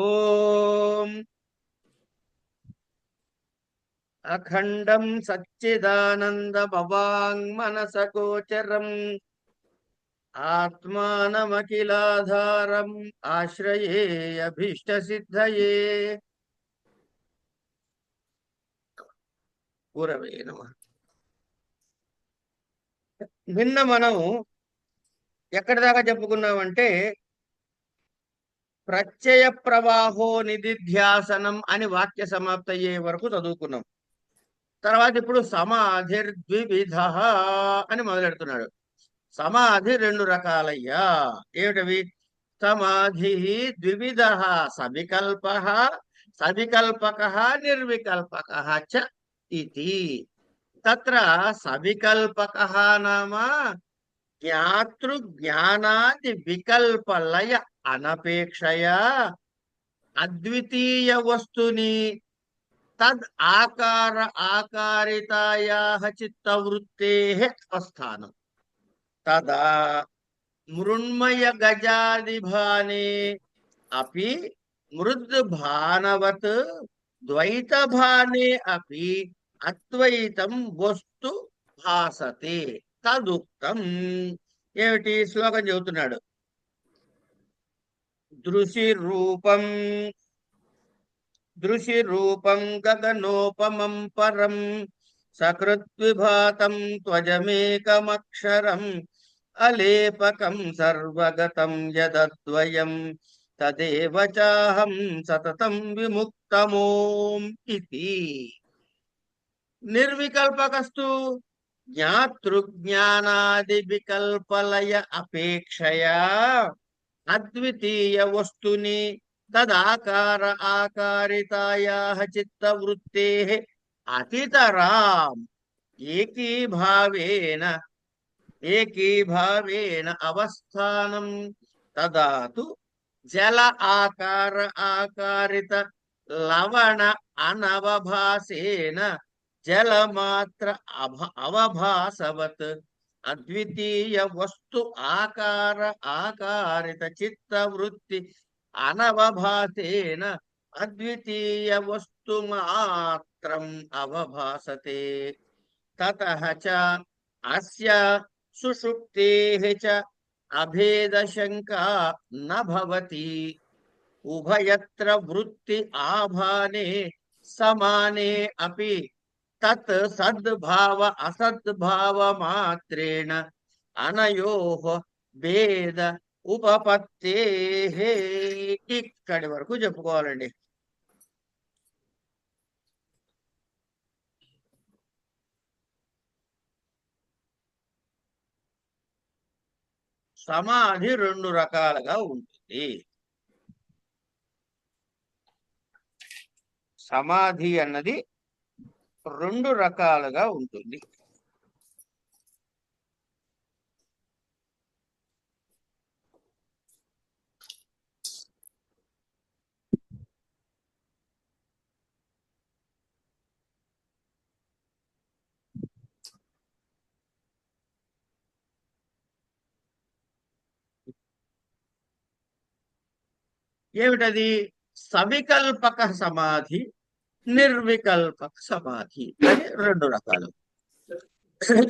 ఓం అఖండం సచ్చిదానందమవాంగ్మనసగోచరం ఆత్మానమఖిలాధారం ఆశ్రయే అభీష్టసిద్ధయే. గురవే నమః. నిన్న మనం ఎక్కడి దాకా చెప్పుకున్నామంటే ప్రత్యయ ప్రవాహో నిధిధ్యాసనం అని వాక్య సమాప్తి అయ్యే వరకు చదువుకున్నాం. తర్వాత ఇప్పుడు సమాధిర్ద్వివిధ అని మొదలెడుతున్నాడు. సమాధి రెండు రకాలయ్యా. ఏమిటవి? సమాధి ద్వివిధ, సవికల్ప, సవికల్పక, నిర్వికల్పక చ ఇతి. తత్ర సవికల్పక నామ జ్ఞాతృజ్ఞానాది వికల్పలయ అనపేక్షయా అద్వితీయ వస్తుని తద్ ఆకార ఆకారితాయాః చిత్తవృత్తేః అవస్థానం తదా మృణ్మయ గజాదిభానే అపి మృద్ భానవత్ ద్వైత భానే అపి అద్వైతం వస్తు భాసతే తదుక్తం. ఏమిటి? శ్లోకం చెబుతున్నాడు. దృశి రూపం గగనోపమం పరం సకృద్విభాతం త్వజమేకమక్షరం అలేపకం సర్వగతం యదద్వయం తదేవ చాహం సతతం విముక్తమోం ఇతి. నిర్వికల్పకస్తు జ్ఞాతృజ్ఞానాది వికల్పలయ అపేక్షయా అద్వితీయ వస్తుని తదాకార ఆకారితాయాః చిత్తవృత్తేః అతితరాం ఏకీభావేన అవస్థానం తదాతు జల ఆకార ఆకారిత లవణ అనవభాసేన జలమాత్ర అవభాసవత్ అద్వితీయ వస్తు ఆకార ఆకారిత చిత్తవృత్తి అనవభాసేన అద్వితీయ వస్తు మాత్రం అవభాసతే. తతః చ అస్య సుషుప్తేః చ అభేద శంకా న భవతి. ఉభయత్ర వృత్తి ఆభానే సమానే అపి తత్ సద్భావ అసద్భావ మాత్రేణ అనయోః భేద ఉపపత్తేః. ఇక్కడి వరకు చెప్పుకోవాలండి. సమాధి రెండు రకాలుగా ఉంటుంది. సమాధి అన్నది రెండు రకాలుగా ఉంటుంది. ఏమిటది? సవికల్పక సమాధి, నిర్వికల్పక సమాధి అని రెండు రకాలు.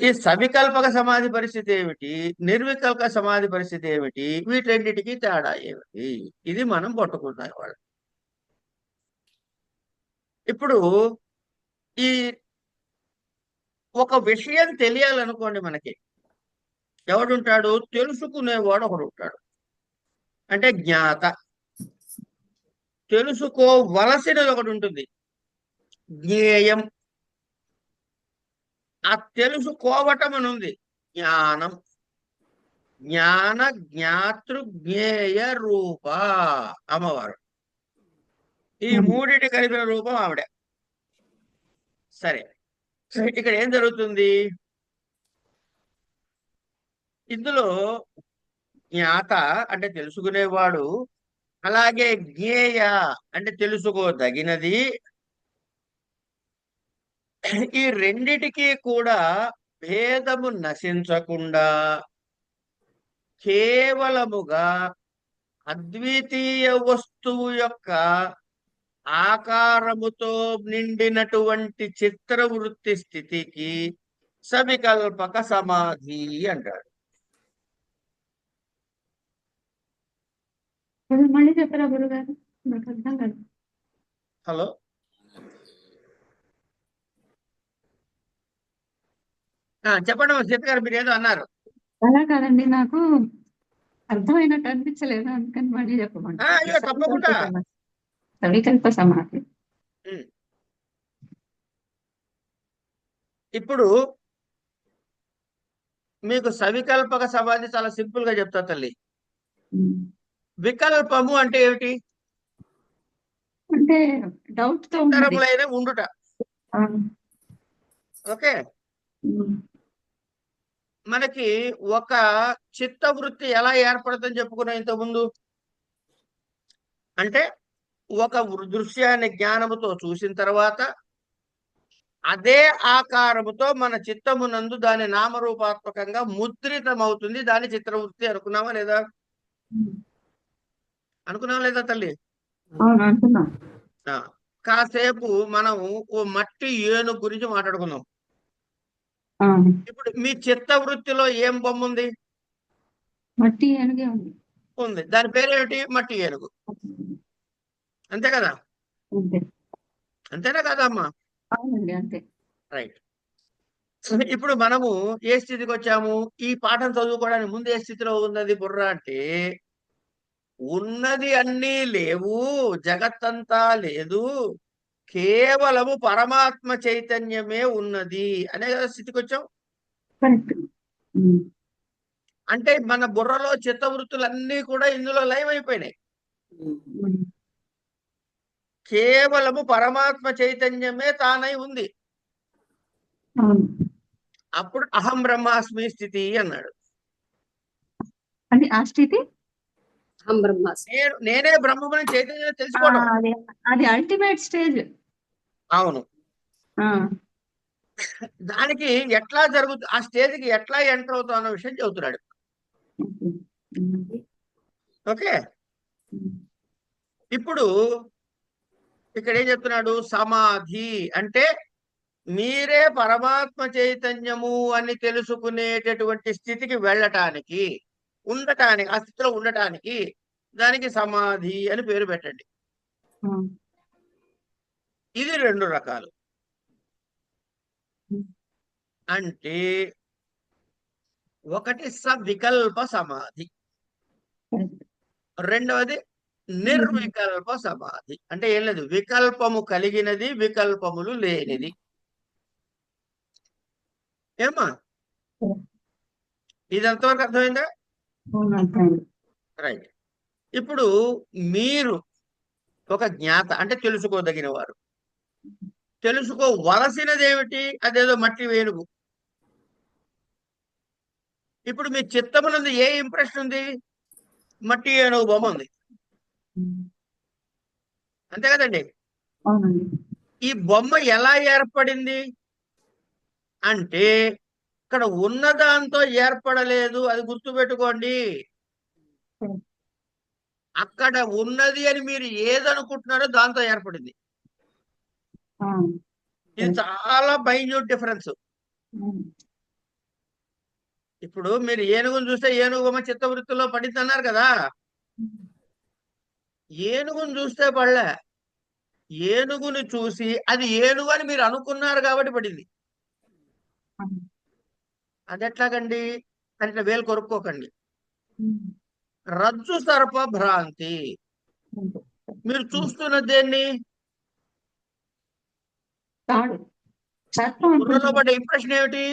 ఈ సవికల్పక సమాధి పరిస్థితి ఏమిటి? నిర్వికల్పక సమాధి పరిస్థితి ఏమిటి? వీటన్నిటికీ తేడా ఏమిటి? ఇది మనం పట్టుకుంటాం వాళ్ళు. ఇప్పుడు ఈ ఒక విషయం తెలియాలనుకోండి, మనకి ఎవడుంటాడు? తెలుసుకునేవాడు ఒకడు ఉంటాడు, అంటే జ్ఞాత. తెలుసుకోవలసినది ఒకటి ఉంటుంది, జ్ఞేయం. ఆ తెలుసుకోవటం అని ఉంది, జ్ఞానం. జ్ఞాన జ్ఞాతృ జ్ఞేయ రూప అమ్మవారు. ఈ మూడిటి కలిపిన రూపం ఆవిడ. సరే, ఇక్కడ ఏం జరుగుతుంది? ఇందులో జ్ఞాత అంటే తెలుసుకునేవాడు, అలాగే జ్ఞేయ అంటే తెలుసుకోదగినది. ఈ రెండిటికి కూడా భేదము నశించకుండా కేవలముగా అద్వితీయ వస్తువు యొక్క ఆకారముతో నిండినటువంటి చిత్రవృత్తి స్థితికి సవికల్పక సమాధి అంటాడు. మళ్ళీ చెప్పరా గురుగారు, నాకు అర్థం కాదు. హలో, చెప్పండి సీత గారు, మీరు ఏదో అన్నారు. అలా కాదండి, నాకు అర్థమైనట్టు అనిపించలేదు, అందుకని మళ్ళీ అయ్యో, చెప్పమంటారు. తప్పకుండా. సవికల్ప సమాధి. ఉమ్. ఇప్పుడు మీకు సవికల్పక సమాధి చాలా సింపుల్ గా చెప్తా తల్లి. వికల్పము అంటే ఏమిటి? అంటే డౌట్ తో ఉన్నది. ఇతరములైన ఉండుట. ఓకే, మనకి ఒక చిత్తవృత్తి ఎలా ఏర్పడుతుందని చెప్పుకున్నాం ఇంతకుముందు. అంటే ఒక దృశ్యాన్ని జ్ఞానముతో చూసిన తర్వాత అదే ఆకారముతో మన చిత్తమునందు దాని నామరూపాత్మకంగా ముద్రితమవుతుంది. దాని చిత్రవృత్తి అనుకున్నావా లేదా? అనుకున్నావా లేదా తల్లి? కాసేపు మనం ఓ మట్టి ఏనుగు గురించి మాట్లాడుకుందాం. ఇప్పుడు మీ చిత్తవృత్తిలో ఏం బొమ్మ ఉంది? మట్టి ఏనుగే ఉంది. దాని పేరేమిటి? మట్టి ఏనుగు. అంతే కదా? అంతేనా కదా అమ్మా? అంతే. రైట్. ఇప్పుడు మనము ఏ స్థితికి వచ్చాము? ఈ పాఠం చదువుకోవడానికి ముందు ఏ స్థితిలో ఉన్నది బుర్ర అంటే, ఉన్నది అన్నీ లేవు, జగత్తంతా లేదు, కేవలము పరమాత్మ చైతన్యమే ఉన్నది అనే కదా స్థితికి వచ్చాం. అంటే మన బుర్రలో చిత్తవృత్తులన్నీ కూడా ఇందులో లైవ్ అయిపోయినాయి. కేవలము పరమాత్మ చైతన్యమే తానై ఉంది. అప్పుడు అహం బ్రహ్మాస్మి స్థితి అన్నాడు. అంటే ఆ స్థితి నేనే బ్రహ్మమని చైతన్యం తెలుసుకోవడం, అది అల్టిమేట్ స్టేజ్. అవును. దానికి ఎట్లా జరుగుతుంది, ఆ స్టేజ్కి ఎట్లా ఎంటర్ అవుతాం అన్న విషయం చెబుతున్నాడు. ఓకే, ఇప్పుడు ఇక్కడ ఏం చెప్తున్నాడు? సమాధి అంటే మీరే పరమాత్మ చైతన్యము అని తెలుసుకునేటటువంటి స్థితికి వెళ్ళటానికి, ఉండటానికి, ఆ స్థితిలో ఉండటానికి దానికి సమాధి అని పేరు పెట్టండి. ఇది 2 రకాలు. అంటే ఒకటి సవికల్ప సమాధి, రెండవది నిర్వికల్ప సమాధి. అంటే ఏం లేదు, వికల్పము కలిగినది, వికల్పములు లేనిది. ఏమా ఇది ఎంతవరకు అర్థమైందా? రైట్. ఇప్పుడు మీరు ఒక జ్ఞాత అంటే తెలుసుకోదగిన వారు. తెలుసుకోవలసినది ఏమిటి? అదేదో మట్టి వేణుగు. ఇప్పుడు మీ చిత్తమునందు ఏ ఇంప్రెషన్ ఉంది? మట్టి ఏనుగు బొమ్మ ఉంది. అంతే కదండి? ఈ బొమ్మ ఎలా ఏర్పడింది అంటే ఇక్కడ ఉన్నదాంతో ఏర్పడలేదు, అది గుర్తుపెట్టుకోండి. అక్కడ ఉన్నది అని మీరు ఏదనుకుంటున్నారో దాంతో ఏర్పడింది. ఇది చాలా మైన్యూట్ డిఫరెన్స్. ఇప్పుడు మీరు ఏనుగును చూస్తే ఏనుగు బొమ్మ చిత్తవృత్తిలో పడింది అన్నారు కదా. ఏనుగును చూస్తే పడలే, ఏనుగుని చూసి అది ఏనుగు అని మీరు అనుకున్నారు కాబట్టి పడింది. అది ఎట్లాగండి అంటే వేలు కొరుక్కోకండి. రజ్జు సర్ప భ్రాంతి. మీరు చూస్తున్న దేన్ని? బుర్రలో పడ్డ ఇంప్రెషన్ ఏమిటి?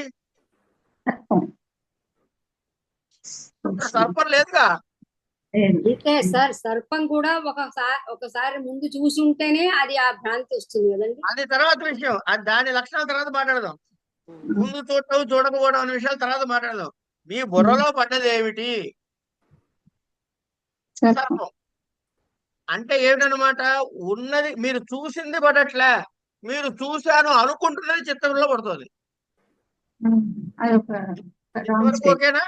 సర్పం లేదుగా. అంతే సార్, సర్పం కూడా ఒకసారి ముందు చూసి ఉంటేనే అది ఆ భ్రాంతి వస్తుంది కదండి. అది తర్వాత విషయం, అది దాని లక్షణాల తర్వాత మాట్లాడదాం. ముందు చూడటం చూడకపోవడం అనే విషయాలు తర్వాత మాట్లాడదాం. మీ బుర్రలో పడ్డది ఏమిటి? సర్పం. అంటే ఏమిటనమాట? ఉన్నది మీరు చూసింది పడట్లే, మీరు చూశాను అనుకుంటున్నది చిత్తంలో పడుతుంది. ఇంతవరకు ఓకేనా?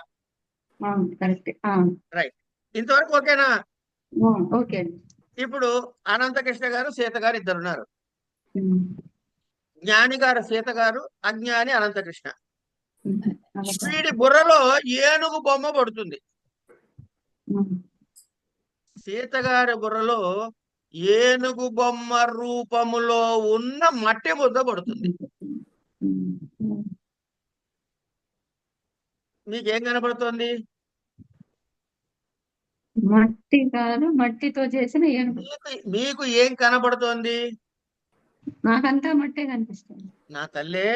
రైట్. ఇంతవరకు ఓకేనా? ఓకే అండి. ఇప్పుడు అనంతకృష్ణ గారు సీత గారు ఇద్దరు ఉన్నారు. ఉమ్, జ్ఞాని గారు సీత గారు, అజ్ఞాని అనంతకృష్ణ. ఉమ్, అలాగే. వీడి బుర్రలో ఏనుగు బొమ్మ పడుతుంది. ఉమ్, సీత గారి బుర్రలో ఏనుగు బొమ్మ రూపములో ఉన్న మట్టి ముద్ద పడుతుంది. ఉమ్, ఉమ్. మీకేం కనపడుతోంది? మట్టి కాదు, మట్టితో చేసిన ఏనుగు. మీకు ఏం కనపడుతోంది? నాకంతా మట్టే కనిపిస్తుంది. నా తల్లే,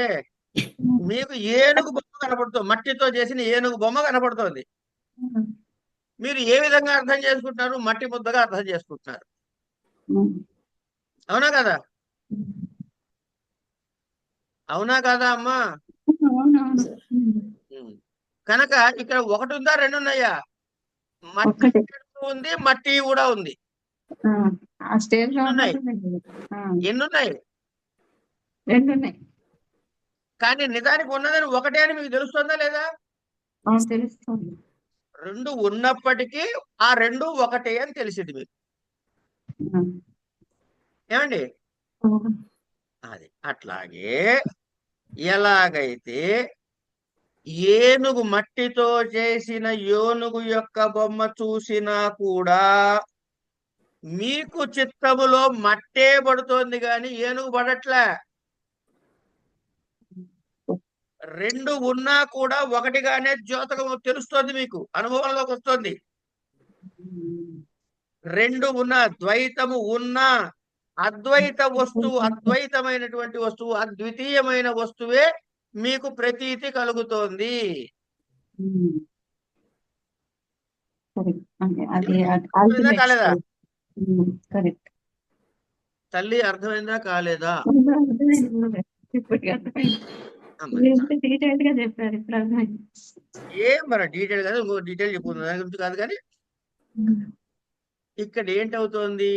మీకు ఏనుగు బొమ్మ కనపడుతుంది. మట్టితో చేసిన ఏనుగు బొమ్మ కనపడుతోంది. ఉమ్, మీరు ఏ విధంగా అర్థం చేసుకుంటున్నారు? మట్టి ముద్దగా అర్థం చేసుకుంటున్నారు. ఉమ్, అవునా కదా? ఉమ్. అవునా కదా అమ్మా? అవునవును. ఉమ్. ఉం. కనుక ఇక్కడ ఒకటి ఉందా, రెండు ఉన్నాయా? మట్టి ఒక్కటే. ఉంది, మట్టి కూడా ఉంది. ఆ, ఆ స్టేజ్ లో ఎన్నున్నాయి? ఉన్నప్పుడు రెండు. ఆ, ఎన్నున్నాయి? రెండు ఉన్నాయి. కానీ నిజానికి ఉన్నదని ఒకటే అని మీకు తెలుస్తుందా లేదా? అవును, తెలుస్తుంది. రెండు ఉన్నప్పటికీ ఆ రెండు ఒకటే అని తెలిసింది మీకు. ఆ, ఏమండి? అవును. అది అట్లాగే ఎలాగైతే ఏనుగు మట్టితో చేసిన ఏనుగు యొక్క బొమ్మ చూసినా కూడా మీకు చిత్తములో మట్టే పడుతోంది గాని ఏనుగు పడట్లే. రెండు ఉన్నా కూడా ఒకటిగానే ద్యోతకం తెలుస్తోంది, మీకు అనుభవంలోకి వస్తుంది. రెండు ఉన్నా, ద్వైతము ఉన్నా, అద్వైత వస్తువు, అద్వైతమైనటువంటి వస్తువు, అద్వితీయమైన వస్తువే మీకు ప్రతీతి కలుగుతోంది. ఉమ్, కరెక్ట్. అంటే అది అర్థమైందా అల్టిమేట్ కాలేదా? స్టేజ్. కరెక్ట్. తల్లి అర్థమైందా కాలేదా? ఇప్పటికి అర్థమైంది. మరి మీరు ఎంత డీటెయిల్డ్ గా చెప్పారు, ఇప్పుడు అర్థమైంది. ఏం మరి డీటెయిల్ కాదు, ఇంకో డీటెయిల్ చెప్పుకుందాం, దాని గురించి కాదు. కానీ ఉమ్, ఇక్కడ ఏంటవుతోంది?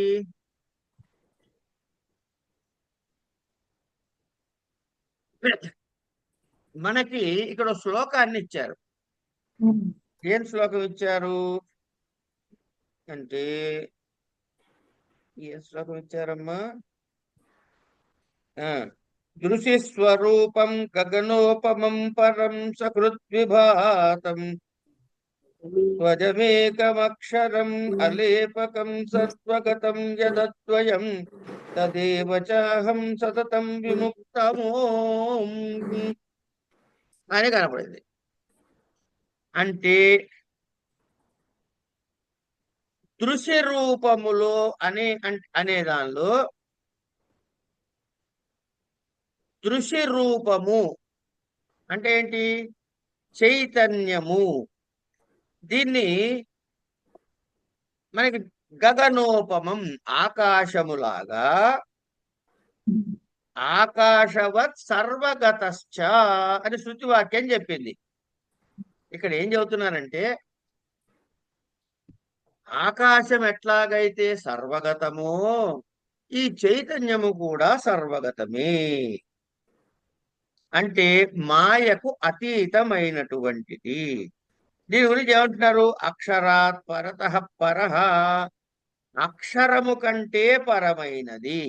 మనకి ఇక్కడ ఒక శ్లోకాన్ని ఇచ్చారు. ఉమ్, ఏం శ్లోకం ఇచ్చారు అంటే, ఏ శ్లోకం ఇచ్చారమ్మా? ఆ దృశి స్వరూపం గగనోపమం పరం సకృద్విభాతం త్వజమేకమక్షరం అలేపకం సత్వగతం యదద్వయం తదేవ చాహం సతతం విముక్తమోం అని కనపడింది. అంటే దృశ్య రూపములో అనే దానిలో దృశ్య రూపము అంటే ఏంటి? చైతన్యము. దీన్ని మనకి గగనోపమం, ఆకాశములాగా, ఉమ్, ఆకాశవత్ సర్వగతశ్చ అని శృతి వాక్యం చెప్పింది. ఇక్కడ ఏం చెబుతున్నారంటే, ఆకాశం ఎట్లాగైతే సర్వగతమో ఈ చైతన్యము కూడా సర్వగతమే. అంటే మాయకు అతీతమైనటువంటిది. దీని గురించి ఏమంటున్నారు? అక్షరాత్ పరతః పరః, అక్షరము కంటే పరమైనది.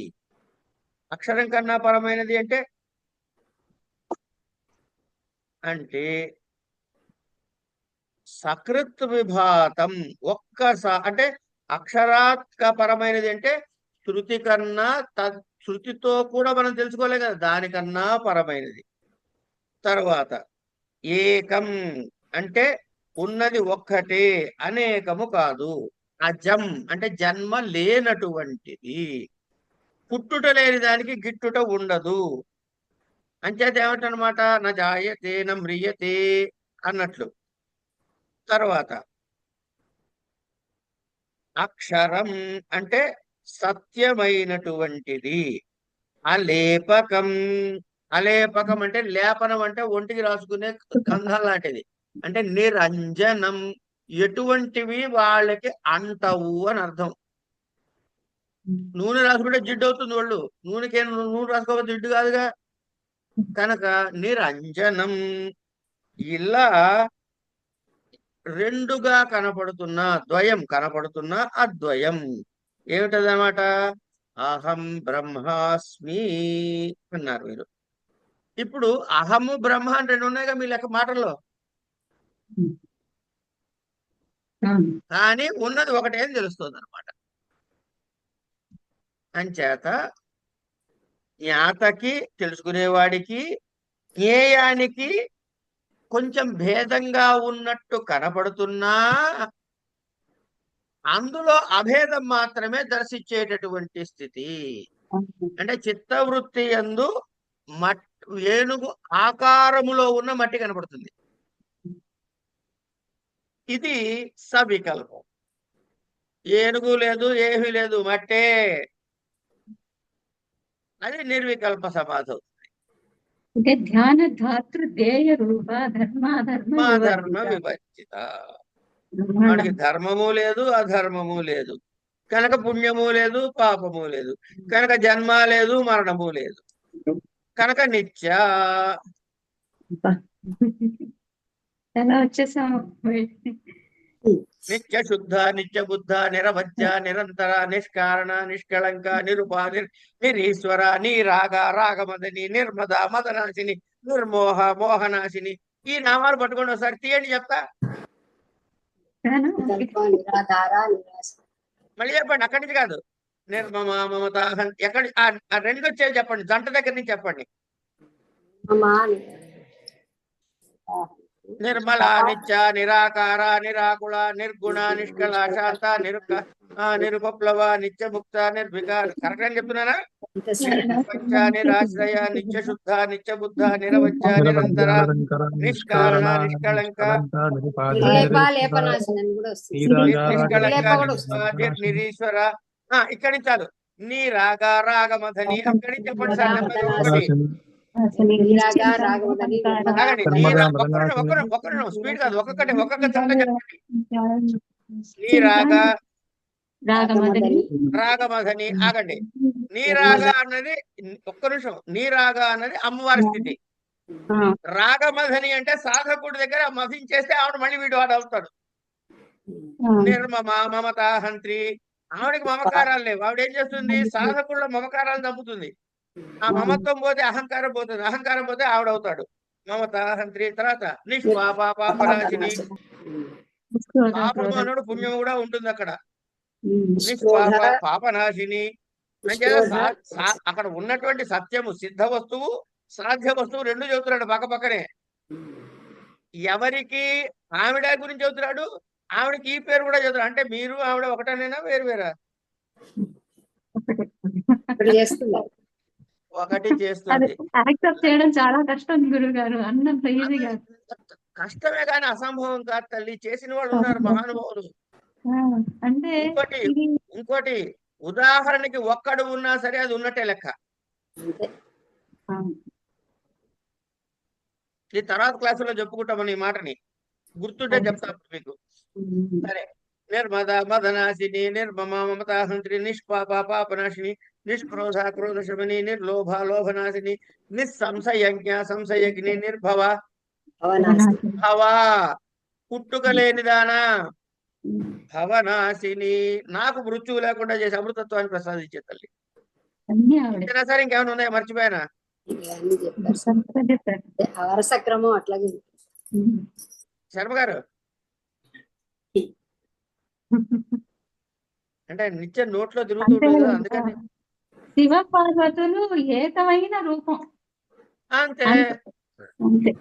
అక్షరం కన్నా పరమైనది అంటే అంటే సకృత్ విభాతం. అంటే అక్షరాత్ పరమైనది అంటే శృతి కన్నా, శృతితో కూడా మనం తెలుసుకోలే కదా, దానికన్నా పరమైనది. తర్వాత ఏకం అంటే ఉన్నది ఒక్కటే, అనేకము కాదు. అజం అంటే జన్మ లేనటువంటిది. పుట్టుట లేని దానికి గిట్టుట ఉండదు. అంచేత ఏమిటనమాట? నా జాయతే న మ్రియతే అన్నట్లు. తర్వాత అక్షరం అంటే సత్యమైనటువంటిది. అలేపకం, అలేపకం అంటే లేపనం, అంటే ఒంటికి రాసుకునే గంధం లాంటిది. అంటే నిరంజనం, ఎటువంటివి వాళ్ళకి అంటవు అని అర్థం. నూనె రాసుకుంటే జిడ్డు అవుతుంది ఒళ్ళు, నూనె రాసుకోకపోతే జిడ్డు కాదుగా. కనుక నిరంజనం. ఇలా రెండుగా కనపడుతున్నా, ద్వయం కనపడుతున్నా అద్వయం. ఏమిటదన్నమాట? అహం బ్రహ్మాస్మి అన్నారు మీరు. ఇప్పుడు అహము బ్రహ్మ అని రెండు ఉన్నాయిగా మీ లెక్క మాటల్లో, అవును. కానీ ఉన్నది ఒకటే అని తెలుస్తుంది అనమాట. అంచేత జ్ఞాతకి, తెలుసుకునేవాడికి, జ్ఞేయానికి కొంచెం భేదంగా ఉన్నట్టు కనపడుతున్నా అందులో అభేదం మాత్రమే దర్శించేటటువంటి స్థితి. అంటే చిత్తవృత్తి యందు ఏనుగు ఆకారములో ఉన్న మట్టి కనపడుతుంది. ఇది సవికల్పం. ఏనుగు లేదు, ఏమీ లేదు, మట్టే. అది నిర్వికల్ప సమాధి. అంటే ధ్యాన ధాతృ ధ్యేయ రూప ధర్మాధర్మ మా ధర్మ వివర్జిత. విభజిత. వాడికి ధర్మము లేదు, అధర్మము లేదు, కనుక పుణ్యము లేదు, పాపము లేదు, కనుక జన్మ లేదు, మరణము లేదు, కనుక నిత్య. ఎలా వచ్చేసాము బయటికి. నిత్య శుద్ధ, నిత్య బుద్ధ, నిరవధ్య, నిరంతర, నిష్కారణ, నిష్కళంక, నిరుపాధి, నిరీశ్వర, నీరాగ, రాగమదని, నిర్మద, మదనాశిని, నిర్మోహ, మోహనాశిని. ఈ నామాలు పట్టుకొని ఒకసారి తీయండి చెప్తా. వికల్ప, నిరాధార, నిరాశ. మళ్ళీ చెప్పండి, అక్కడి నుంచి కాదు. నిర్మమ, మమత, ఎక్కడి ఆ రెండు వచ్చేది చెప్పండి, జంట దగ్గర నుంచి చెప్పండి. మమ, నిర్మల, నిత్య, నిరాకార, నిరాకుల, నిర్గుణ, నిష్కళ, శాంత, నిరుపప్లవ, నిత్యముక్త, నిర్వికార. కరెక్ట్ అని చెప్తున్నానా? పంచ, నిరాశ్రయ, నిత్య శుద్ధ, నిత్య బుద్ధ, నిరవధ్య, నిరంతర, నిష్కారణ, నిష్కళంక, నిర్లేప, లేపనాశనం కూడా వస్తుంది. నిష్కళంక, నిర్లేప కూడా వస్తుంది. నిరీశ్వర. ఇక్కడి నుంచి చాలు. నీ రాగ, రాగమధని. అక్కడి నుంచి చెప్పండి సార్, నెమ్మది ఒకటి. నీరాగ, రాగమదని, నిర్మద, ఆగండి. ఒక్క స్పీడ్ కాదు, ఒక్కొక్క చంట చెప్పండి. నీరాగ, రాగమదని, రాగమధని. ఆగండి. నీరాగ అన్నది, ఒక్క నిమిషం, నీరాగ అన్నది అమ్మవారి స్థితి. రాగమధని అంటే సాధకుడి దగ్గర మధించేస్తే ఆవిడ మళ్ళీ వీడు వాడు అవుతాడు. నిర్మమ, మమత హంత్రి. ఆవిడకి మమకారాలు లేవు. ఆవిడ ఏం చేస్తుంది? సాధకుల్లో మమకారాలు చంపుతుంది. ఆ మమత్వం పోతే అహంకారం పోతుంది, అహంకారం పోతే ఆవిడవుతాడు. మమత హంత్రి. తర్వాత నిష్పాప, పాపనాశిని. పాపము అన్నాడు, పుణ్యం కూడా ఉంటుంది అక్కడ. నిష్పాప, పాపనాశిని. అంటే అక్కడ ఉన్నటువంటి సత్యము, సిద్ధ వస్తువు, సాధ్య వస్తువు రెండు చెబుతున్నాడు పక్క పక్కనే. ఎవరికి ఆవిడ గురించి చెబుతున్నాడు, ఆవిడకి ఈ పేరు కూడా చెబుతున్నాడు. అంటే మీరు ఆవిడ ఒకటనేనా, వేరు వేరా? ఒకటి చేస్తుంది. యాక్సెప్ట్ చేయడం చాలా కష్టం గురువు గారు, అన్నంత ఈజీగా. కష్టమే కానీ అసంభవం కాదు తల్లి. చేసిన వాళ్ళు ఉన్నారు మహానుభావులు. అంటే ఇంకోటి ఉదాహరణకి ఒక్కడు ఉన్నా సరే అది ఉన్నట్టే లెక్క. ఈ తర్వాత క్లాసులో చెప్పుకుంటామని ఈ మాటని గుర్తుంటే చెప్తా మీకు. సరే. నిర్మద, మదనాశిని, నిర్మమ, మమతాహంత్రి, నిష్పాప, పాపనాశిని, నిష్క్రోధ, క్రోధశమని, నిర్లోభ, లోభనాశిని, నిస్సంశయజ్ఞ, సంశయగ్ని, నిర్భవ, భవ, పుట్టుక లేనిదానా, భవనాశిని. నాకు మృత్యువు లేకుండా చేసి అమృతత్వాన్ని ప్రసాదించే తల్లి. ఇంతనా సరే ఇంకేమైనా ఉన్నాయా? మర్చిపోయానా? వరసక్రమం అట్లాగే. శర్మ గారు అంటే నిత్యం నోట్లో తిరుగుతుంటుంది కదా, అందుకని. శివ పార్వతులు ఏకమైన రూపం అంతే. అంతే.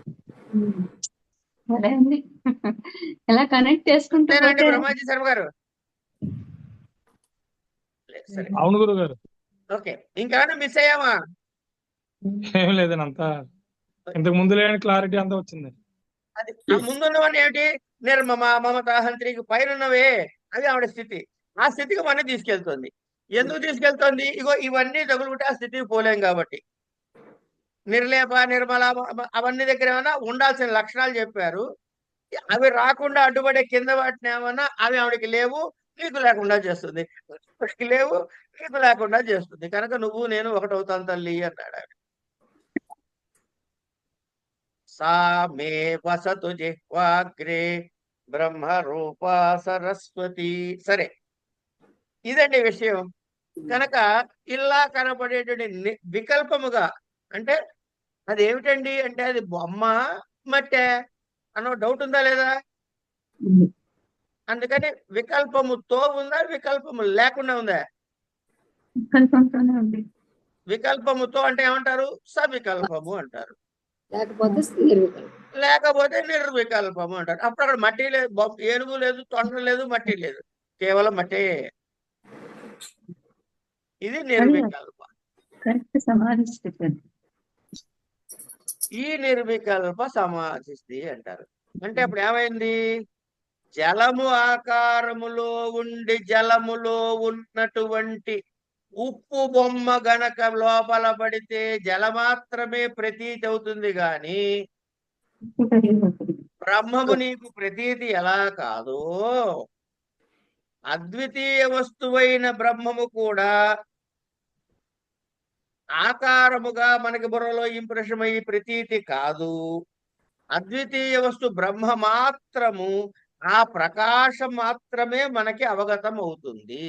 సరే అండి, ఎలా కనెక్ట్ చేసుకుంటే బ్రహ్మాజీ శర్మ గారు. అవును గురువు గారు. ఓకే, ఇంకేమైనా మిస్ అయ్యామా? ఏం లేదండి, అంతా ఇంతకు ముందు లేని క్లారిటీ అంతా వచ్చింది. అది ముందున్నవన్నీ ఏమిటి? నిర్మమ, మమత, హంత్రికి పైనవే అది ఆవిడ స్థితి. ఆ స్థితికి మన తీసుకెళ్తుంది. ఎందుకు తీసుకెళ్తుంది? ఇగో ఇవన్నీ తగులుకుంటే ఆ స్థితికి పోలేం కాబట్టి. నిర్లేప, నిర్మల, అవన్నీ దగ్గర ఏమైనా ఉండాల్సిన లక్షణాలు చెప్పారు. అవి రాకుండా అడ్డుపడే కింద వాటిని ఏమన్నా అవి ఆవిడకి లేవు, నీకు లేకుండా చేస్తుంది. లేవు, నీకు లేకుండా చేస్తుంది. కనుక నువ్వు నేను ఒకటవుతాను తల్లి అన్నాడు ఆవిడ. సా మే వసతు జిహ్వాగ్రే బ్రహ్మ రూపా సరస్వతి. సరే, ఇదండి విషయం. కనుక ఇలా కనబడేటువంటి వికల్పముగా అంటే అది ఏమిటండి అంటే అది బొమ్మ మట్టే అన్న డౌట్ ఉందా లేదా? ఉంది. అందుకని వికల్పముతో ఉందా, వికల్పము లేకుండా ఉందా? వికల్పంతోనే ఉంది. వికల్పముతో అంటే ఏమంటారు? సవికల్పము అంటారు. లేకపోతే నిర్వికల్పం. లేకపోతే నిర్వికల్పము అంటారు. అప్పుడు అక్కడ మట్టి లేదు, ఏనుగు లేదు, తొండ లేదు, మట్టి లేదు, కేవలం మట్టే. ఇది నిర్వికల్ప. కరెక్ట్ సమాధి స్థితి అది. ఈ నిర్వికల్ప సమాధి స్థితి అంటారు. అంటే అప్పుడు ఏమైంది? జలము ఆకారములో ఉండి జలములో ఉన్నటువంటి ఉప్పు బొమ్మ గనక లోపల పడితే జల మాత్రమే ప్రతీతి అవుతుంది గాని తెలియదు. బ్రహ్మము నీకు ప్రతీతి ఎలా కాదో అద్వితీయ వస్తువైన బ్రహ్మము కూడా ఆకారముగా మనకి బుర్రలో ఇంప్రెషన్ అయ్యి ప్రతీతి కాదు. అద్వితీయ వస్తు బ్రహ్మ మాత్రము, ఆ ప్రకాశం మాత్రమే మనకి అవగతం అవుతుంది.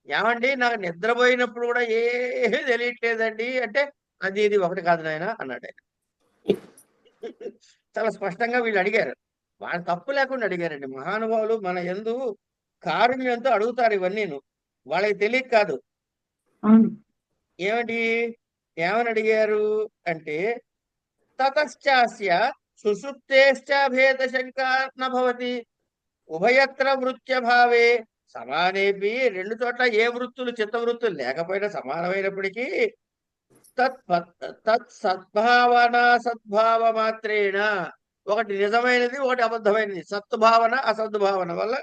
ఏమండి నాకు నిద్రపోయినప్పుడు కూడా ఏమీ తెలియట్లేదండి అంటే అది ఇది ఒకటి కాదు నాయన అన్నాడు ఆయన. చాలా స్పష్టంగా వీళ్ళు అడిగారు. వాళ్ళు తప్పు లేకుండా అడిగారండి. మహానుభావులు మన యందు కారుణ్యంతో అడుగుతారు ఇవన్నీను. వాళ్ళకి తెలియక కాదు. అవును. ఏమిటి ఏమని అడిగారు అంటే తతశ్చాస్య సుషుప్తేశ్చ భేద శంకా నభవతి ఉభయత్ర వృత్య భావే సమానేపి. రెండు చోట్ల ఏ వృత్తులు చిత్తవృత్తులు లేకపోయినా సమానమైనప్పటికీ తత్ సద్భావన సద్భావ మాత్రేణ ఒకటి నిజమైనది, ఒకటి అబద్ధమైనది. సద్భావన అసద్భావన వల్ల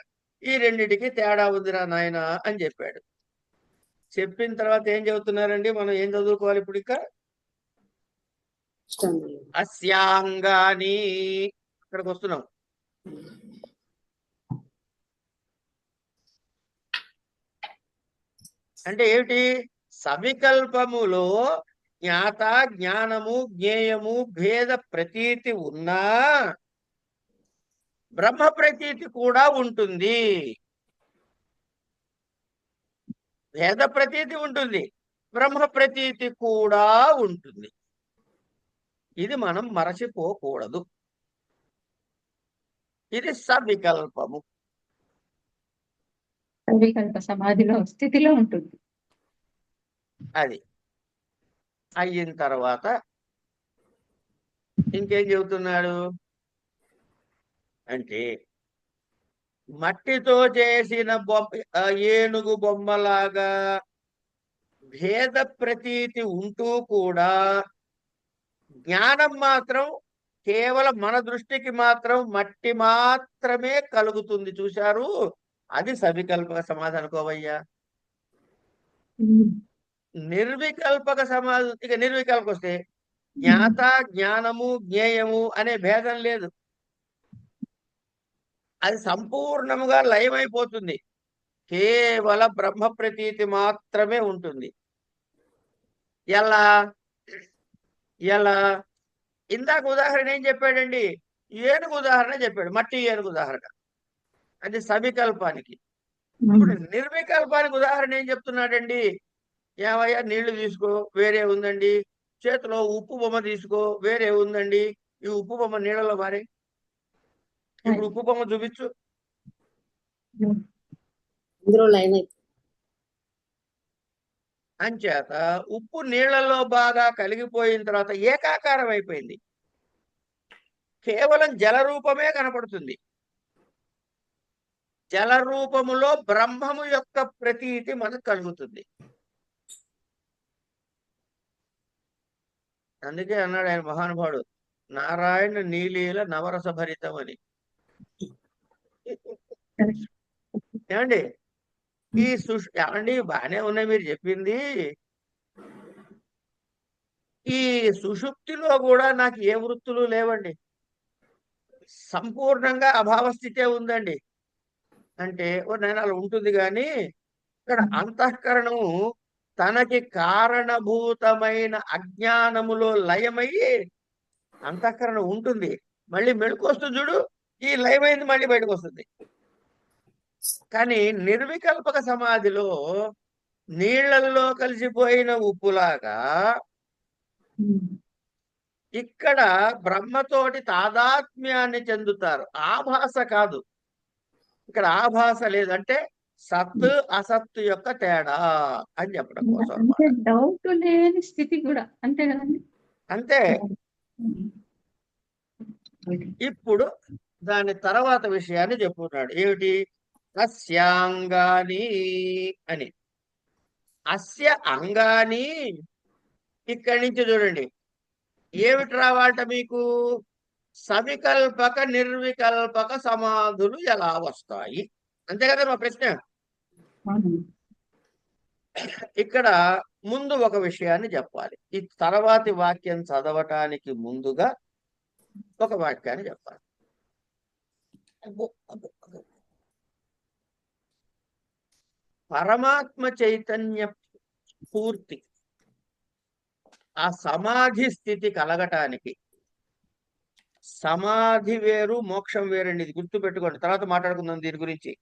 ఈ రెండిటికి తేడా ఉందిరా నాయన అని చెప్పాడు. చెప్పిన తర్వాత ఏం చెబుతున్నారండి? మనం ఏం చదువుకోవాలి ఇప్పుడు? ఇంకా అస్యాంగాని ఇక్కడికి వస్తున్నాం. అంటే ఏమిటి? సవికల్పములో జ్ఞాత జ్ఞానము జ్ఞేయము భేద ప్రతీతి ఉన్నా బ్రహ్మ ప్రతీతి కూడా ఉంటుంది. భేద ప్రతీతి ఉంటుంది, బ్రహ్మ ప్రతీతి కూడా ఉంటుంది. ఇది మనం మరచిపోకూడదు. ఇది సవికల్పము. సవికల్ప సమాధిలో స్థితిలో ఉంటుంది. అది అయిన తర్వాత ఇంకేం చెబుతున్నాడు అంటే మట్టితో చేసిన ఏనుగు బొమ్మలాగా భేద ప్రతీతి ఉంటూ కూడా జ్ఞానం మాత్రం కేవలం మన దృష్టికి మాత్రం మట్టి మాత్రమే కలుగుతుంది. చూశారు? అది సవికల్పక సమాధి అనుకోవయ్యా. నిర్వికల్పక సమాధి. ఇక నిర్వికల్పక వస్తే జ్ఞాత జ్ఞానము జ్ఞేయము అనే భేదం లేదు. అది సంపూర్ణముగా లయమైపోతుంది. కేవల బ్రహ్మ ప్రతీతి మాత్రమే ఉంటుంది. ఎలా ఎలా ఇందాక ఉదాహరణ ఏం చెప్పాడండి? ఏనుగు ఉదాహరణ చెప్పాడు, మట్టి ఏనుగు ఉదాహరణ. అది సవికల్పానికి. ఇప్పుడు నిర్వికల్పానికి ఉదాహరణ ఏం చెప్తున్నాడండి? ఏమయ్యా నీళ్లు తీసుకో, వేరే ఉందండి. చేతిలో ఉప్పు బొమ్మ తీసుకో, వేరే ఉందండి. ఈ ఉప్పు బొమ్మ నీళ్ళలో మారే. ఇప్పుడు ఉప్పు బొమ్మ చూపించు. అంచేత ఉప్పు నీళ్లలో బాగా కలిగిపోయిన తర్వాత ఏకాకారం అయిపోయింది. కేవలం జల రూపమే కనపడుతుంది. జల రూపములో బ్రహ్మము యొక్క ప్రతీతి మనకు కలుగుతుంది. అందుకే అన్నాడు ఆయన మహానుభావుడు, నారాయణ నీలీల నవరస భరితం అని. ఏమండి ఈ ఏమండి బాగానే ఉన్నాయి మీరు చెప్పింది. ఈ సుషుప్తిలో కూడా నాకు ఏ వృత్తులు లేవండి, సంపూర్ణంగా అభావ స్థితే ఉందండి అంటే ఓ నేను అలా ఉంటుంది. కానీ ఇక్కడ అంతఃకరణము తనకి కారణభూతమైన అజ్ఞానములో లయమయ్యి అంతఃకరణం ఉంటుంది. మళ్ళీ మెళుకొస్తుంది చూడు, ఈ లయమైంది మళ్ళీ బయటకు వస్తుంది. కానీ నిర్వికల్పక సమాధిలో నీళ్లలో కలిసిపోయిన ఉప్పులాగా ఇక్కడ బ్రహ్మతోటి తాదాత్మ్యాన్ని చెందుతారు. ఆభాస కాదు, ఇక్కడ ఆభాస లేదంటే సత్తు అసత్తు యొక్క తేడా అని చెప్పడం కోసం అంటే అన్నమాట. డౌట్ లేని స్థితి కూడా అంతే కదండి. అంతే. ఇప్పుడు దాని తర్వాత విషయాన్ని చెప్పుకున్నాడు. ఏమిటి? అస్యాంగాని అని. అస్య అంగాని, ఇక్కడి నుంచి చూడండి ఏమిటి రావాలట మీకు? సవికల్పక నిర్వికల్పక సమాధులు ఎలా వస్తాయి, అంతే కదా మా ప్రశ్న. ఇక్కడ ముందు ఒక విషయాన్ని చెప్పాలి. ఈ తర్వాతి వాక్యం చదవటానికి ముందుగా ఒక వాక్యాన్ని చెప్పాలి. పరమాత్మ చైతన్య పూర్తి ఆ సమాధి స్థితి కలగటానికి, సమాధి వేరు మోక్షం వేరండి, ఇది గుర్తు పెట్టుకోండి, తర్వాత మాట్లాడుకుందాం దీని గురించి.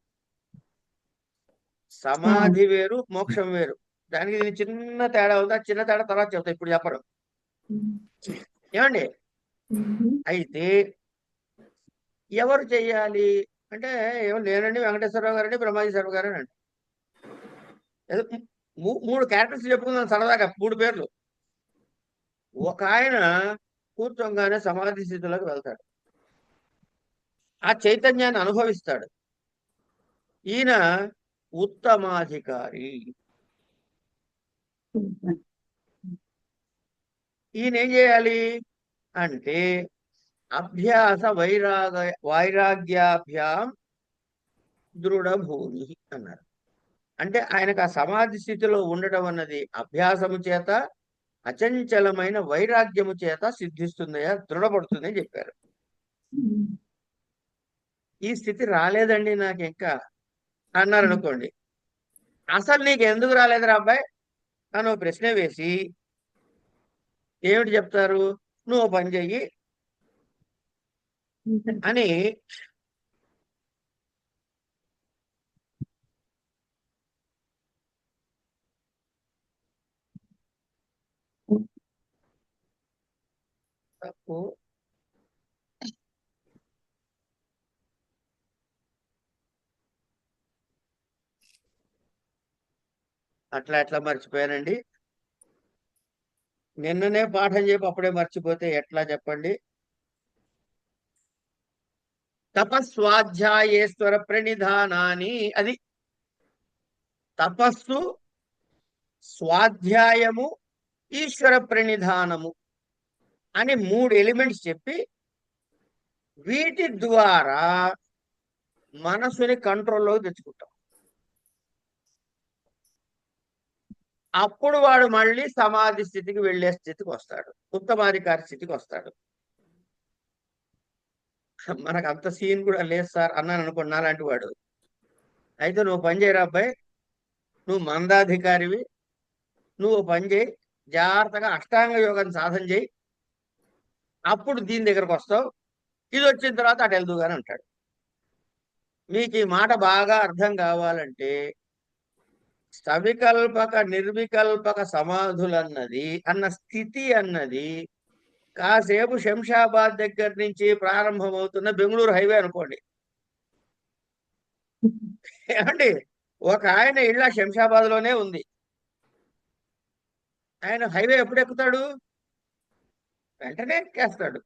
సమాధి వేరు మోక్షం వేరు, దానికి దీనికి చిన్న తేడా ఉంది. ఆ చిన్న తేడా తర్వాత చెప్తా, ఇప్పుడు చెప్పరు. ఏమండి? అయితే ఎవరు చెయ్యాలి అంటే, ఏమో నేనండి, వెంకటేశ్వరరావు గారండి, బ్రహ్మాజీ శర్మ గారు అండి. ఏదో మూడు క్యారెక్టర్స్ చెప్పుకుందాం సరదాగా, 3 పేర్లు. ఒక ఆయన కూర్చోగానే సమాధి స్థితిలోకి వెళ్తాడు, ఆ చైతన్యాన్ని అనుభవిస్తాడు. ఈయన ఉత్తమాధికారి. ఈయన ఏం చేయాలి అంటే అభ్యాస వైరాగ్యాభ్యాం దృఢభూమి అన్నారు. అంటే ఆయనకు ఆ సమాధి స్థితిలో ఉండటం అన్నది అభ్యాసము చేత, అచంచలమైన వైరాగ్యము చేత సిద్ధిస్తుందయా, దృఢపడుతుంది అని చెప్పారు. ఈ స్థితి రాలేదండి నాకు ఇంకా అన్నారు అనుకోండి, అసలు నీకు ఎందుకు రాలేదురా అబ్బాయి అని ప్రశ్న వేసి ఏమిటి చెప్తారు? నువ్వు పని చెయ్యి అని తప్పు. అట్లా మర్చిపోయానండి. నిన్ననే పాఠం చెప్పి అప్పుడే మర్చిపోతే ఎట్లా చెప్పండి? తపస్వాధ్యాయేశ్వర ప్రణిధానాన్ని, అది తపస్సు, స్వాధ్యాయము, ఈశ్వర ప్రణిధానము అని 3 ఎలిమెంట్స్ చెప్పి వీటి ద్వారా మనసుని కంట్రోల్లోకి తెచ్చుకుంటాం. అప్పుడు వాడు మళ్ళీ సమాధి స్థితికి వెళ్ళే స్థితికి వస్తాడు, ఉత్తమాధికారి స్థితికి వస్తాడు. మనకు అంత సీన్ కూడా లేదు సార్ అన్నాను అనుకున్నా లాంటి వాడు. అయితే నువ్వు పని చేయరా అబ్బాయి, నువ్వు మందాధికారివి, నువ్వు పని చేయి, జాగ్రత్తగా అష్టాంగ యోగం సాధన చేయి, అప్పుడు దీని దగ్గరకు వస్తావు, ఇది వచ్చిన తర్వాత అటు వెళ్దుగాని అంటాడు. మీకు ఈ మాట బాగా అర్థం కావాలంటే సవికల్పక నిర్వికల్పక సమాధులన్నది అన్న స్థితి అన్నది కాసేపు శంషాబాద్ దగ్గర నుంచి ప్రారంభమవుతున్న బెంగళూరు హైవే అనుకోండి. ఏమండి? ఒక ఆయన ఇళ్ళ శంషాబాద్ లోనే ఉంది, ఆయన హైవే ఎప్పుడు ఎక్కుతాడు? వెంటనే ఎక్కేస్తాడు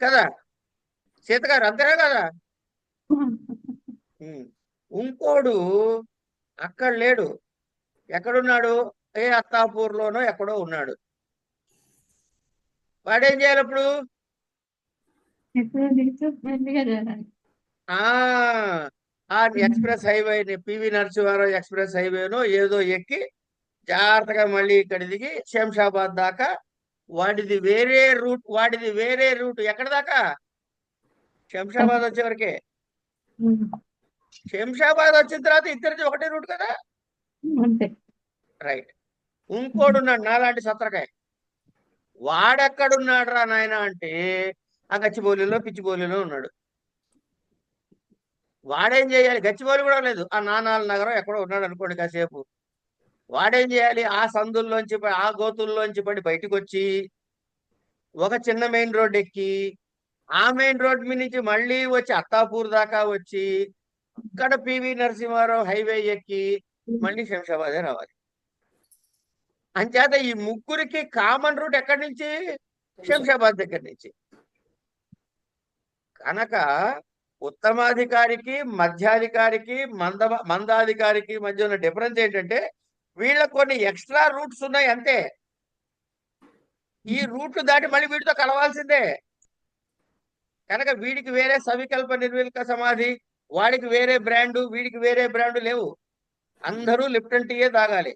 కదా సీతగారు, అంతేనా కదా? ఇంకోడు అక్కడ లేడు, ఎక్కడున్నాడు? ఏ అత్తాపూర్లోనో ఎక్కడో ఉన్నాడు. వాడేం చేయాలి అప్పుడు? ఆ ఎక్స్ప్రెస్ హైవేని, పివి నరసింహారావు ఎక్స్ప్రెస్ హైవేనో ఏదో ఎక్కి జాగ్రత్తగా మళ్ళీ ఇక్కడ దిగి శంషాబాద్ దాకా, వాడిది వేరే రూట్ ఎక్కడ దాకా? శంషాబాద్ వచ్చే వరకే. శంషాబాద్ వచ్చిన తర్వాత ఇద్దరిది ఒకటే రూట్ కదా, రైట్. ఇంకోడున్నాడు నాలాంటి సత్రకాయ, వాడెక్కడున్నాడు రా నాయన అంటే ఆ గచ్చిబౌలిలో పిచ్చిబౌలిలో ఉన్నాడు. వాడేం చేయాలి? గచ్చిబౌలి కూడా లేదు, ఆ నానాల నగరం ఎక్కడో ఉన్నాడు అనుకోండి కాసేపు. వాడేం చేయాలి? ఆ సందుల్లోంచి ఆ గోతుల్లోంచి పడి బయటకు వచ్చి ఒక చిన్న మెయిన్ రోడ్ ఎక్కి ఆ మెయిన్ రోడ్ మీద నుంచి మళ్ళీ వచ్చి అత్తాపూర్ దాకా వచ్చి అక్కడ పివి నరసింహారావు హైవే ఎక్కి మళ్ళీ శంషాబాదే రావాలి. అంచేత ఈ ముగ్గురికి కామన్ రూట్ ఎక్కడి నుంచి? శంషాబాద్ దగ్గర నుంచి. కనుక ఉత్తమాధికారికి మధ్యాధికారికి మందాధికారికి మధ్య ఉన్న డిఫరెన్స్ ఏంటంటే వీళ్ళకి కొన్ని ఎక్స్ట్రా రూట్స్ ఉన్నాయి అంతే. ఈ రూట్లు దాటి మళ్ళీ వీటితో కలవాల్సిందే. కనుక వీడికి వేరే సవికల్ప నిర్వికల్ప సమాధి, వాడికి వేరే బ్రాండు, వీడికి వేరే బ్రాండు లేవు. అందరూ లిప్టన్ టీయే తాగాలి.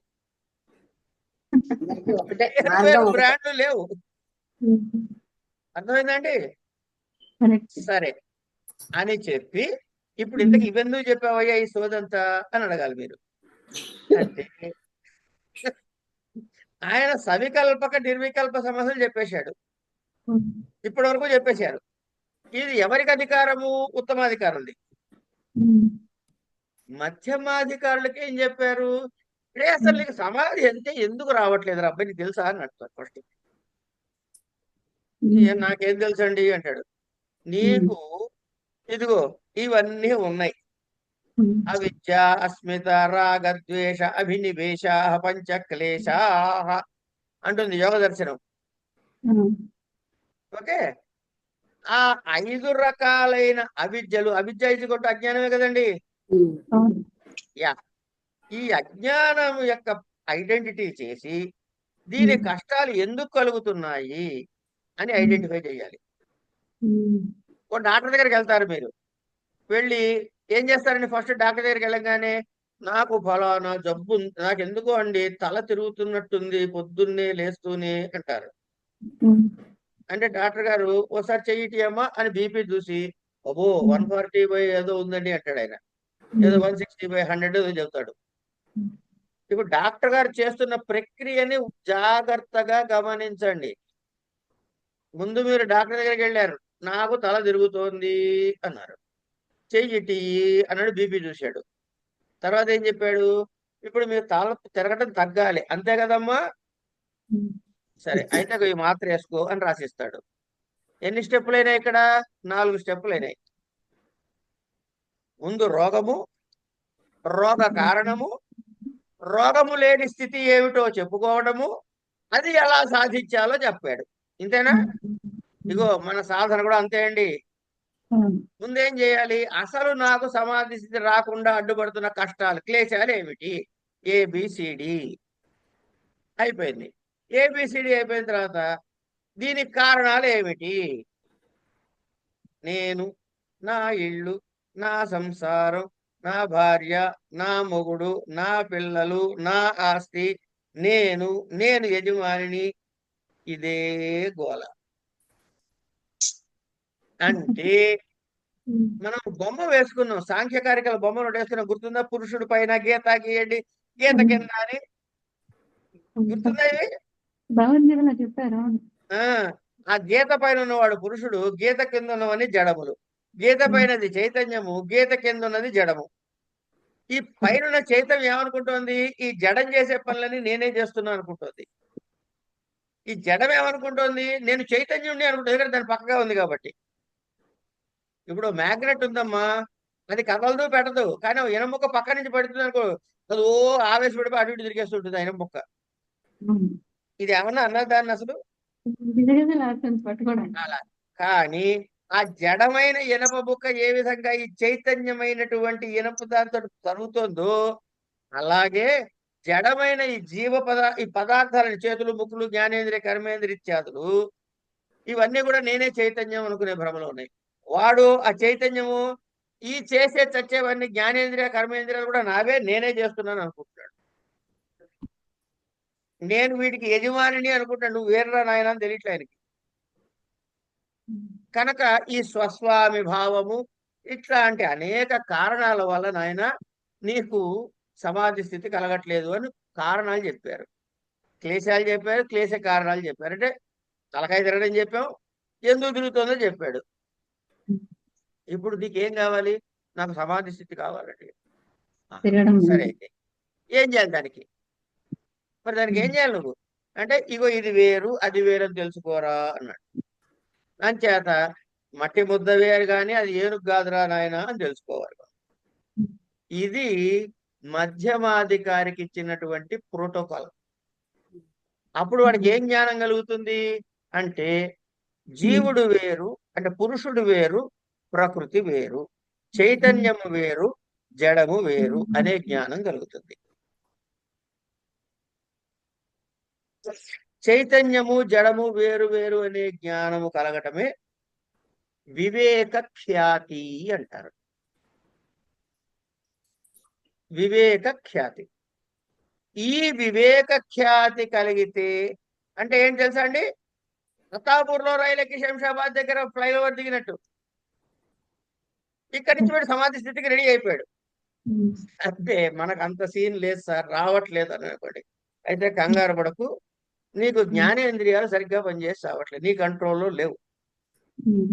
అందరికీ ఒకటే వేరు మార్గం వేరు ఒకటే. బ్రాండ్లు లేవు. అర్థమైందండి? కరెక్ట్. సరే అని చెప్పి ఇప్పుడు ఇంతకు ఇవెందుకు చెప్పావయ్యా ఈ సోదంతా అని అడగాలి మీరు. అంటే ఆయన సవికల్పక నిర్వికల్ప సమస్యలు చెప్పేశాడు, ఇప్పటి వరకు చెప్పేశారు. ఇది ఎవరికి అధికారము? ఉత్తమాధికారులది. మధ్యమాధికారులకి ఏం చెప్పారు? రే అసలు నీకు సమాధి అంటే ఎందుకు రావట్లేదు రా అబ్బాయి, నీకు తెలుసా అని అంటారు ఫస్ట్. నాకేం తెలుసండి అంటాడు. నీకు ఇదిగో ఇవన్నీ ఉన్నాయి. అవిద్య, అస్మిత, రాగద్వేష, అభినివేశ, పంచక్లేశా అంటుంది యోగ దర్శనం. ఓకే, ఆ 5 రకాలైన అవిద్యలు, అవిద్య ఇది కొట్టు అజ్ఞానమే కదండి. యా, ఈ అజ్ఞానం యొక్క ఐడెంటిటీ చేసి దీని కష్టాలు ఎందుకు కలుగుతున్నాయి అని ఐడెంటిఫై చేయాలి. ఓ డాక్టర్ దగ్గరికి వెళ్తారు మీరు, వెళ్ళి ఏం చేస్తారండి? ఫస్ట్ డాక్టర్ దగ్గరికి వెళ్ళగానే నాకు ఫలానా జబ్బు నాకు ఎందుకో అండి తల తిరుగుతున్నట్టుంది పొద్దున్నే లేస్తూనే అంటారు. అంటే డాక్టర్ గారు ఓసారి చెయ్యిటి అమ్మా అని బీపీ చూసి అబ్బో 140 ఏదో ఉందండి అంటాడు. ఆయన ఏదో 160/100 ఏదో చెబుతాడు. ఇప్పుడు డాక్టర్ గారు చేస్తున్న ప్రక్రియని జాగ్రత్తగా గమనించండి. ముందు మీరు డాక్టర్ దగ్గరికి వెళ్ళారు, నాకు తల తిరుగుతోంది అన్నారు, చెయ్యిటి అన్నాడు, బీపీ చూశాడు. తర్వాత ఏం చెప్పాడు? ఇప్పుడు మీరు తల తిరగటం తగ్గాలి అంతే కదమ్మా, సరే అయితే ఈ మాత్ర వేసుకో అని రాసిస్తాడు. ఎన్ని స్టెప్పులు అయినాయి ఇక్కడ? 4 స్టెప్పులు అయినాయి. ముందు రోగము, రోగ కారణము, రోగము లేని స్థితి ఏమిటో చెప్పుకోవడము, అది ఎలా సాధించాలో చెప్పాడు. ఇంతేనా? ఇగో మన సాధన కూడా అంతే అండి. ముందేం చేయాలి? అసలు నాకు సమాధి స్థితి రాకుండా అడ్డుపడుతున్న కష్టాలు, క్లేశాలు ఏమిటి? ఏబిసిడి అయిపోయింది. ఏబిసిడి అయిపోయిన తర్వాత దీనికి కారణాలు ఏమిటి? నేను, నా ఇల్లు, నా సంసారం, నా భార్య, నా మొగుడు, నా పిల్లలు, నా ఆస్తి, నేను యజమానిని, ఇదే గోల. అంటే మనం బొమ్మ వేసుకున్నాం, సాంఖ్యకారికల బొమ్మను వేసుకున్నాం, గుర్తుందా? పురుషుడు పైన గీత గీయండి, గీత కింద అని. గుర్తుందా ఇవి? భగవద్గీతలో చెప్పారు. ఆ గీత పైన ఉన్నవాడు పురుషుడు, గీత కింద ఉన్నవని జడములు. గీత పైనది చైతన్యము, గీత కింద ఉన్నది జడము. ఈ పైన చైతన్యం ఏమనుకుంటోంది? ఈ జడం చేసే పనులని నేనే చేస్తున్నా అనుకుంటోంది. ఈ జడం ఏమనుకుంటోంది? నేను చైతన్యుడిని అనుకుంటుంది, ఎందుకంటే దాని పక్కగా ఉంది కాబట్టి. ఇప్పుడు మ్యాగ్నెట్ ఉందమ్మా, అది కదలదు పెట్టదు, కానీ ఇనం ముక్క పక్క నుంచి పడుతుంది అనుకో, అది ఓ ఆవేశపడిపోయి అటు ఇటు తిరిగేస్తుంటుంది ఆ ఇనం ముక్క. ఇది ఏమన్నా అన్నా దాన్ని అసలు పట్టుకోవడానికి. అలా. కానీ ఆ జడమైన ఇనప ముక్క ఏ విధంగా ఈ చైతన్యమైనటువంటి ఇనప దాంతో తరుగుతుందో, అలాగే జడమైన ఈ ఈ పదార్థాలని, చేతులు, ముక్కులు, జ్ఞానేంద్రియ, కర్మేంద్రియ ఇత్యాదులు, ఇవన్నీ కూడా నేనే చైతన్యం అనుకునే భ్రమలో ఉన్నాయి. వాడు ఆ చైతన్యము ఈ చేసే చచ్చేవన్నీ జ్ఞానేంద్రియ, కర్మేంద్రియాలు కూడా నావే, నేనే చేస్తున్నాను అనుకుంటున్నాడు. నేను వీటికి యజమానిని అనుకుంటాను, నువ్వు వేర్రా నాయన అని తెలియట్లే ఆయనకి. కనుక ఈ స్వస్వామి భావము ఇట్లాంటి అనేక కారణాల వల్ల నాయన నీకు సమాధి స్థితి కలగట్లేదు అని కారణాలు చెప్పారు. క్లేశాలు చెప్పారు, క్లేశ కారణాలు చెప్పారు. అంటే తలకాయ తిరగడం చెప్పాం, ఎందుకు తిరుగుతుందో చెప్పాడు. ఇప్పుడు నీకేం కావాలి? నాకు సమాధి స్థితి కావాలండి. తిరగడం సరే, అయితే ఏం చేయాలి దానికి? మరి దానికి ఏం చేయాలి నువ్వు అంటే, ఇగో ఇది వేరు అది వేరు అని తెలుసుకోరా అన్నాడు. అంచేత మట్టి ముద్ద వేరు కానీ అది ఏనుగు కాదురా నాయన అని తెలుసుకోవాలి. ఇది మధ్యమాధికారికి ఇచ్చినటువంటి ప్రోటోకాల్. అప్పుడు వాడికి ఏం జ్ఞానం కలుగుతుంది అంటే, జీవుడు వేరు అంటే పురుషుడు వేరు, ప్రకృతి వేరు, చైతన్యము వేరు, జడము వేరు అనే జ్ఞానం కలుగుతుంది. చైతన్యము జడము వేరు వేరు అనే జ్ఞానము కలగటమే వివేక ఖ్యాతి అంటారు. వివేక ఖ్యాతి. ఈ వివేక ఖ్యాతి కలిగితే అంటే ఏం తెలుసా అండి? ప్రతాపూర్లో రైలు ఎక్కి శంషాబాద్ దగ్గర ఫ్లైఓవర్ దిగినట్టు ఇక్కడి నుంచి వీడు సమాధి స్థితికి రెడీ అయిపోయాడు. అంటే మనకు అంత సీన్ లేదు సార్, రావట్లేదు అని అనుకోండి. అయితే కంగారు పడకు, నీకు జ్ఞానేంద్రియాలు సరిగ్గా పనిచేసి రావట్లేదు, నీ కంట్రోల్లో లేవు.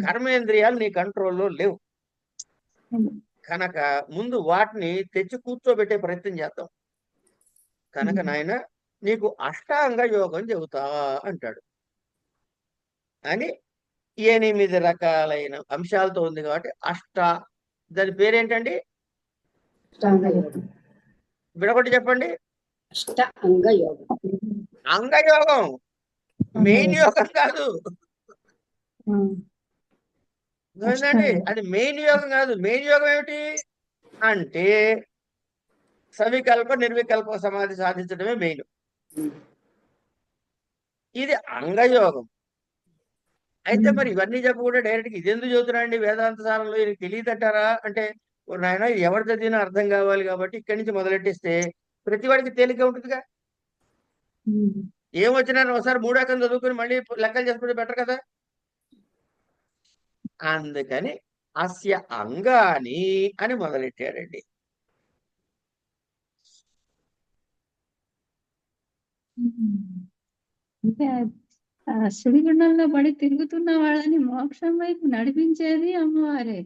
కర్మేంద్రియాలు నీ కంట్రోల్లో లేవు కనుక ముందు వాటిని తెచ్చి కూర్చోబెట్టే ప్రయత్నం చేద్దాం. కనుక నాయన నీకు అష్టాంగ యోగం చెబుతా అంటాడు. అని 8 రకాలైన అంశాలతో ఉంది కాబట్టి దాని పేరేంటండి? విడగొట్టి చెప్పండి. అష్టాంగ యోగం. అంగయోగం, మెయిన్ యోగం కాదు ఏంటండి, అది మెయిన్ యోగం కాదు. మెయిన్ యోగం ఏమిటి అంటే సవికల్ప నిర్వికల్ప సమాధి సాధించడమే మెయిన్. ఇది అంగయోగం. అయితే మరి ఇవన్నీ చెప్పకుండా డైరెక్ట్గా ఇదెందుకు చదువుతున్నాండి వేదాంత సారంలో, ఇది తెలియదంటారా అంటే, నాయన ఇది ఎవరి చదివినా అర్థం కావాలి కాబట్టి ఇక్కడి నుంచి మొదలెట్టిస్తే ప్రతి వాడికి తేలిక ఉంటుందిగా. ఏమొచ్చినా ఒకసారి 3 రకం చదువుకుని మళ్ళీ లెక్కలు చేసుకుంటే బెటర్ కదా. అందుకని అస్య అంగాని అని మొదలెట్టాడండి. అంటే సుడిగుండంలో పడి తిరుగుతున్న వాళ్ళని మోక్షం వైపు నడిపించేది అమ్మవారే,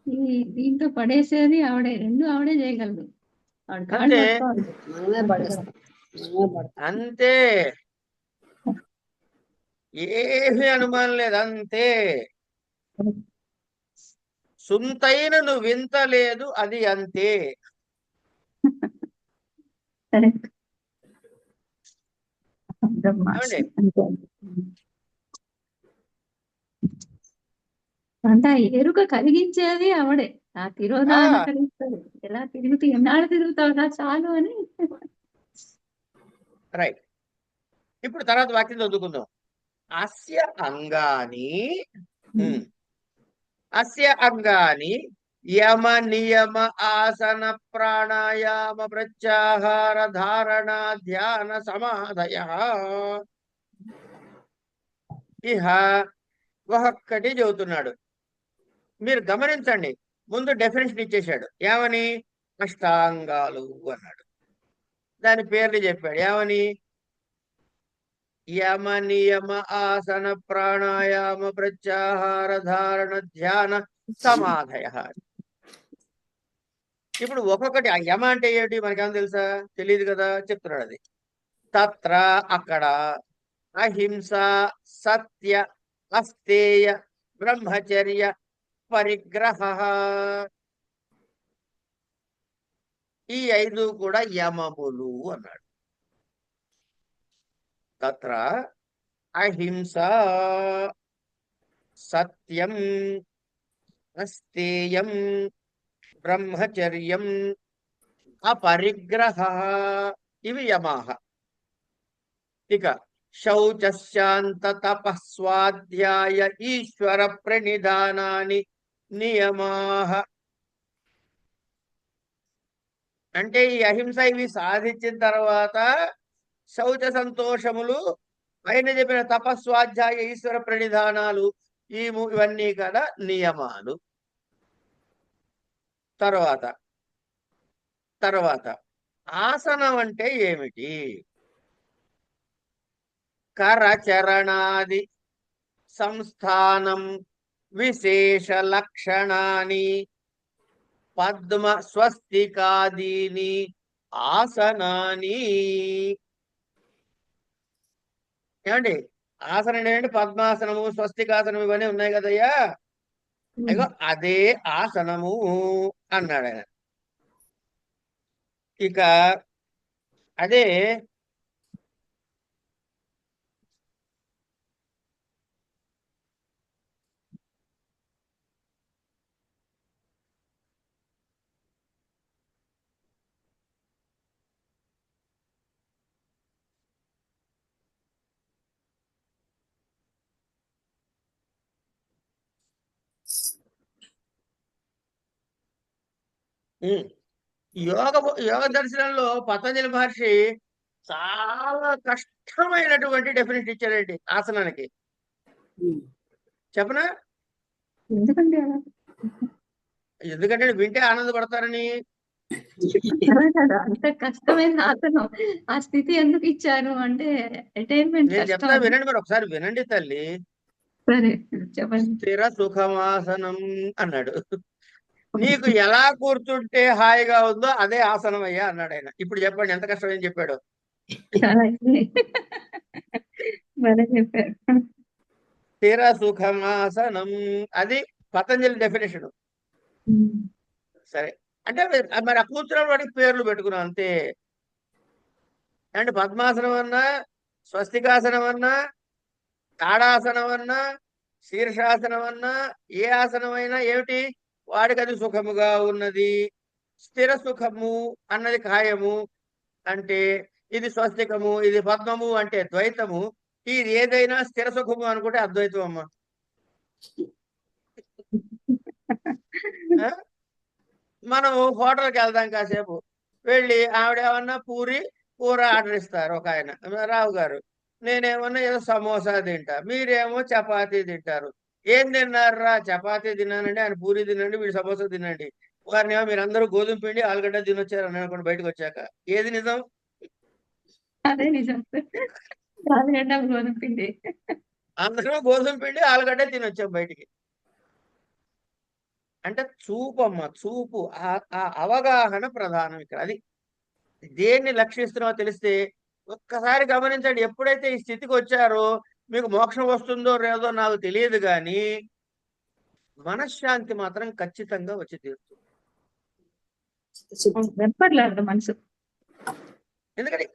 ఈ దీంతో పడేసేది ఆవిడే. రెండు ఆవిడే చేయగలదు. ఆవిడ కాళ్ళు అంతే. పట్టుకోవాలి. మనమే పడేస్తాం, మనమే పడతాం. అంతే, ఏమీ అనుమానం లేదు. అంతే, సుంతైన నువ్వు వింత లేదు, అది అంతే. సరే ఏమండి? అంటే ఆ ఎరుక కలిగించేది ఆవిడే. ఆ తిరోధాన్ని కలిగిస్తారు. ఎలా తిరుగుతూ ఎన్నాళ్ళు తిరుగుతావురా చాలు అని. రైట్. ఇప్పుడు తర్వాత వాక్యం చదువుకుందాం. అస్య అంగాని అస్య అంగాని యమ నియమ ఆసన ప్రాణాయామ ప్రత్యాహార ధారణ ధ్యాన సమాధయ ఇహ ఒక్కటి చెబుతున్నాడు. మీరు గమనించండి, ముందు డెఫినేషన్ ఇచ్చేశాడు. ఏమని? అష్టాంగాలు అన్నాడు. దాని పేర్లు చెప్పాడు. ఏమని? యమ నియమ ఆసన ప్రాణాయామ ప్రత్యాహార ధారణ ధ్యాన సమాధయ. ఇప్పుడు ఒక్కొక్కటి, ఆ యమ అంటే ఏమిటి మనకేమో తెలుసా? తెలియదు కదా, చెప్తున్నాడు. అది తత్ర అక్కడ, అహింస సత్య అస్తేయ బ్రహ్మచర్య పరిగ్రహ, ఈ 5 కూడా యమములు అన్నాడు. తత్ర అహింస సత్యం అస్తేయం బ్రహ్మచర్యం అపరిగ్రహ, ఇవి యమాహ. ఇక శౌచశాంత తపస్వాధ్యాయ ఈశ్వర ప్రణిధానాని నియమాహ. అంటే ఈ అహింస ఇవి సాధించిన తర్వాత శౌచ సంతోషములు, పైన చెప్పిన తపస్వాధ్యాయ ఈశ్వర ప్రణిధానాలు, ఇవన్నీ కదా నియమాలు. తర్వాత ఆసనం అంటే ఏమిటి? కరచరణాది సంస్థానం విశేష లక్షణాని పద్మ స్వస్తికాదీని ఆసనాని. ఏమండి ఆసనం ఏంటంటే పద్మాసనము స్వస్తికాసనం ఇవన్నీ ఉన్నాయి కదయ్యా, అయ్యో అదే ఆసనము అన్నాడు ఆయన. ఇక అదే ఉమ్, యోగ యోగ దర్శనంలో పతంజలి మహర్షి చాలా కష్టమైనటువంటి డెఫినేషన్ ఇచ్చాడండి ఆసనానికి. చెప్పనా? ఎందుకండి అలా? ఎందుకంటే వింటే ఆనందపడతారని. అలా కాదు, అంత కష్టమైన ఆసనం ఆ స్థితి ఎందుకు ఇచ్చారు అంటే అటైన్మెంట్ నేను కష్టం చెప్తా అని. వినండి, మరి ఒకసారి వినండి తల్లి. సరే చెప్పండి. స్థిర సుఖమాసనం అన్నాడు. నీకు ఎలా కూర్చుంటే హాయిగా ఉందో అదే ఆసనం అయ్యా అన్నాడు ఆయన. ఇప్పుడు చెప్పండి ఎంత కష్టమని చెప్పాడు. చాలా ఈజీ. బాగా చెప్పారు. స్థిర సుఖమాసనం అది పతంజలి డెఫినేషన్. సరే అంటే మరి ఆ కూర్చున్న వాడికి పేర్లు పెట్టుకున్నాం అంతే. అంటే పద్మాసనం అన్నా, స్వస్తికాసనం అన్నా, తాడాసనం అన్నా, శీర్షాసనం అన్నా, ఏ ఆసనం అయినా ఏమిటి, వాడికి అది సుఖముగా ఉన్నది. స్థిర సుఖము అన్నది ఖాయము అంటే ఇది స్వస్తికము, ఇది పద్మము అంటే ద్వైతము. ఇది ఏదైనా స్థిర సుఖము అనుకుంటే అద్వైతం అమ్మ. ఆ? మనం హోటల్కి వెళ్దాం, కాసేపు వెళ్ళి ఆవిడ ఏమన్నా పూరి కూర ఆర్డర్ ఇస్తారు ఒక ఆయన, రావు గారు. నేనేమన్నా ఏదో సమోసా తింటా, మీరేమో చపాతీ తింటారు. ఏం తిన్నారా? చపాతీ తిన్నానండి, ఆయన పూరి తినండి, వీడు సమోసా తినండి. వారిని ఏమో మీరు అందరూ గోధుమ పిండి ఆలుగడ్డ తినొచ్చారు అని అనుకోండి బయటకు వచ్చాక. ఏది నిజం? అదే నిజం. ఆలుగడ్డ గోధుమ పిండి. అందరూ గోధుమ పిండి ఆలుగడ్డ తినొచ్చాం బయటికి. అంటే చూపు అమ్మ, చూపు, ఆ అవగాహన ప్రధానం ఇక్కడ. అది దేన్ని లక్షిస్తున్నామో తెలిస్తే ఒక్కసారి గమనించండి. ఎప్పుడైతే ఈ స్థితికి వచ్చారో మీకు మోక్షం వస్తుందో లేదో నాకు తెలియదు, కానీ మనశ్శాంతి మాత్రం ఖచ్చితంగా వచ్చి తీరుతుంది. వెప్పర్లేదు మనసు. ఎందుకంటే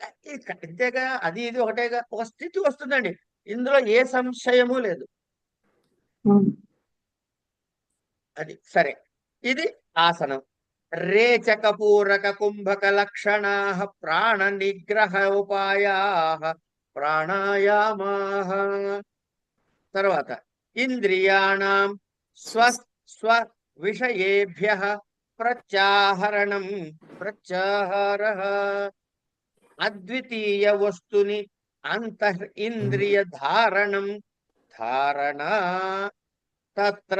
ఇంతేగా, అది ఇది ఒకటేగా, ఒక స్థితి వస్తుందండి, ఇందులో ఏ సంశయము లేదు. అది సరే. ఇది ఆసనం. రేచక పూరక కుంభక లక్షణా ప్రాణ నిగ్రహ ఉపాయా ప్రాణాయామాః. తర్వాత ఇంద్రియాణం స్వ స్వ విషయేభ్యః ప్రత్యాహరణం ప్రత్యాహారః అద్వితీయ వస్తుని అంతః ఇంద్రియ ధారణం ధారణా తత్ర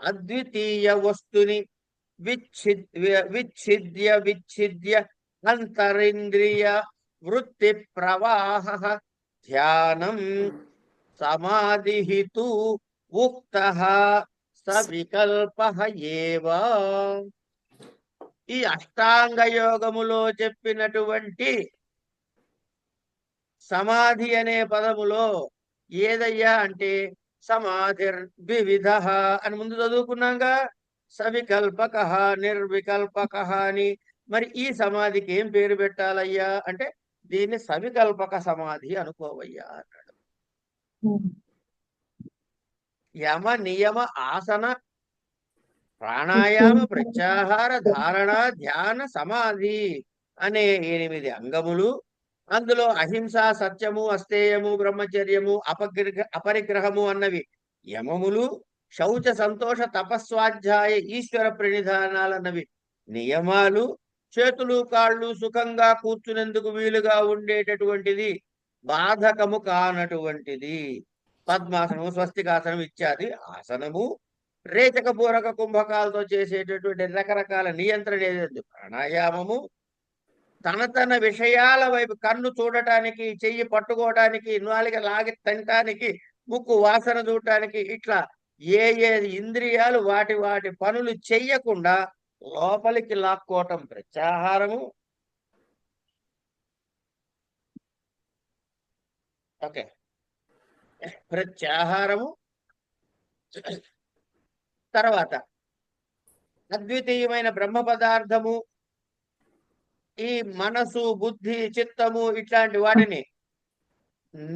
అద్వితీయ వస్తుని విచ్ఛిద్య విచ్ఛిద్య అంతరింద్రియ వృత్తి ప్రవాహ ధ్యానం సమాధిహితు ఉక్తః సవికల్పః ఏవ. ఈ అష్టాంగ యోగములో చెప్పినటువంటి సమాధి అనే పదములో ఏదయ్యా అంటే సమాధిర్ వివిధ అని ముందు చదువుకున్నాగా. సవికల్పక నిర్వికల్పక అని. మరి ఈ సమాధికి ఏం పేరు పెట్టాలయ్యా అంటే దీన్ని సవికల్పక సమాధి అనుకోవయ్యా అన్నాడు. యమ నియమ ఆసన ప్రాణాయామ ప్రత్యాహార ధారణ ధ్యాన సమాధి అనే 8 అంగములు. అందులో అహింస, సత్యము, అస్తేయము, బ్రహ్మచర్యము, అపరిగ్రహము అన్నవి యమములు. శౌచ, సంతోష, తపస్వాధ్యాయ, ఈశ్వర ప్రణిధానాలు అన్నవి నియమాలు. చేతులు కాళ్ళు సుఖంగా కూర్చునేందుకు వీలుగా ఉండేటటువంటిది బాధకము కానటువంటిది పద్మాసనము, స్వస్తికాసనం ఇత్యాది ఆసనము. రేచక పూరక కుంభకాలతో చేసేటటువంటి రకరకాల నియంత్రణ ఏదైతే ప్రాణాయామము. తన విషయాల వైపు కన్ను చూడటానికి, చెయ్యి పట్టుకోవడానికి, నాలుక లాగి తినటానికి, ముక్కు వాసన చూడటానికి, ఇట్లా ఏ ఏ ఇంద్రియాలు వాటి వాటి పనులు చెయ్యకుండా లోపలికి లాక్కోవటం ప్రత్యాహారము. ఓకే, ప్రత్యాహారము. తర్వాత అద్వితీయమైన బ్రహ్మ పదార్థము, ఈ మనసు, బుద్ధి, చిత్తము ఇట్లాంటి వాటిని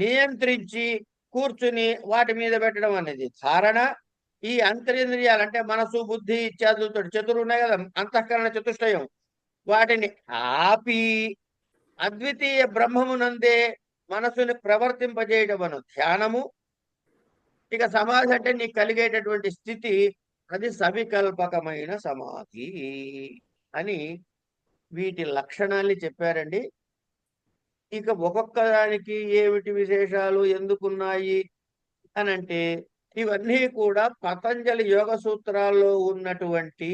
నియంత్రించి కూర్చుని వాటి మీద పెట్టడం అనేది ధారణ. ఈ అంతరింద్రియాలు అంటే మనసు, బుద్ధి ఇత్యాదులతో చతురు ఉన్నాయి కదా, అంతఃకరణ చతుష్టయం, వాటిని ఆపి అద్వితీయ బ్రహ్మమునందే మనసుని ప్రవర్తింపజేయడం అను ధ్యానము. ఇక సమాధి అంటే నీకు కలిగేటటువంటి స్థితి, అది సవికల్పకమైన సమాధి అని వీటి లక్షణాల్ని చెప్పారండి. ఇక ఒక్కొక్క దానికి ఏమిటి విశేషాలు ఎందుకున్నాయి అని అంటే, ఇవన్నీ కూడా పతంజలి యోగ సూత్రాల్లో ఉన్నటువంటి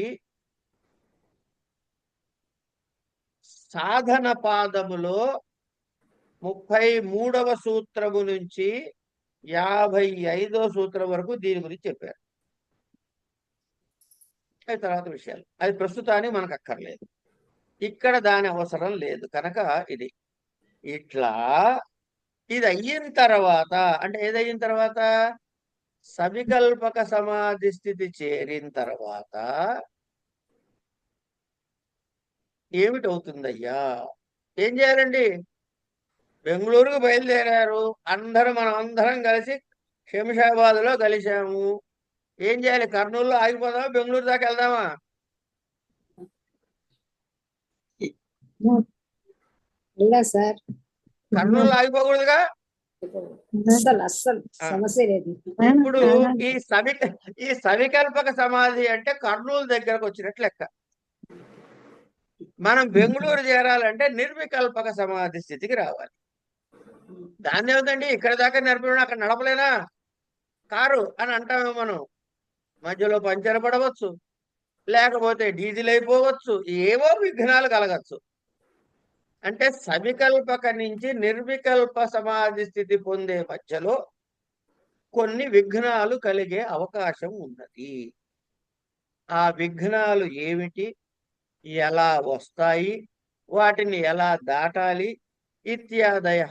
సాధన పాదములో 33వ సూత్రము నుంచి 55వ సూత్రం వరకు దీని గురించి చెప్పారు. అది తర్వాత విషయాలు, అది ప్రస్తుతానికి మనకు అక్కర్లేదు, ఇక్కడ దాని అవసరం లేదు కనుక ఇది ఇట్లా. ఇది అయిన తర్వాత అంటే ఏదయిన తర్వాత, సవికల్పక సమాధి స్థితి చేరిన తర్వాత ఏమిటవుతుందయ్యా? ఏం చేయాలండి? బెంగళూరుకు బయలుదేరారు, మనం అందరం కలిసి శంషాబాద్లో కలిసాము. ఏం చేయాలి? కర్నూలులో ఆగిపోదామా, బెంగళూరు దాకా వెళ్దామా? సార్ కర్నూలులో ఆగిపోకూడదుగా. అస్సలు సమస్య లేదు. ఇప్పుడు ఈ సవికల్పక సమాధి అంటే కర్నూలు దగ్గరకు వచ్చినట్లు లెక్క. మనం బెంగళూరు చేరాలంటే నిర్వికల్పక సమాధి స్థితికి రావాలి. దాన్ని ఏమిటండి, ఇక్కడ దాకా నడిపిన అక్కడ నడపలేనా కారు అని అంటాము మనం. మధ్యలో పంచర్ పడవచ్చు, లేకపోతే డీజిల్ అయిపోవచ్చు, ఏవో విఘ్నాలు కలగచ్చు. అంటే సవికల్పక నుంచి నిర్వికల్ప సమాధి స్థితి పొందే మధ్యలో కొన్ని విఘ్నాలు కలిగే అవకాశం ఉన్నది. ఆ విఘ్నాలు ఏమిటి, ఎలా వస్తాయి, వాటిని ఎలా దాటాలి ఇత్యాదయ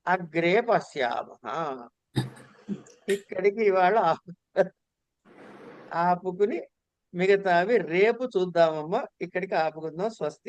అగ్రే పశ్యామః. ఇక్కడికి ఇవాళ ఆపుకుని మిగతావి రేపు చూద్దామమ్మా. ఇక్కడికి ఆపుకుందాం. స్వస్తి.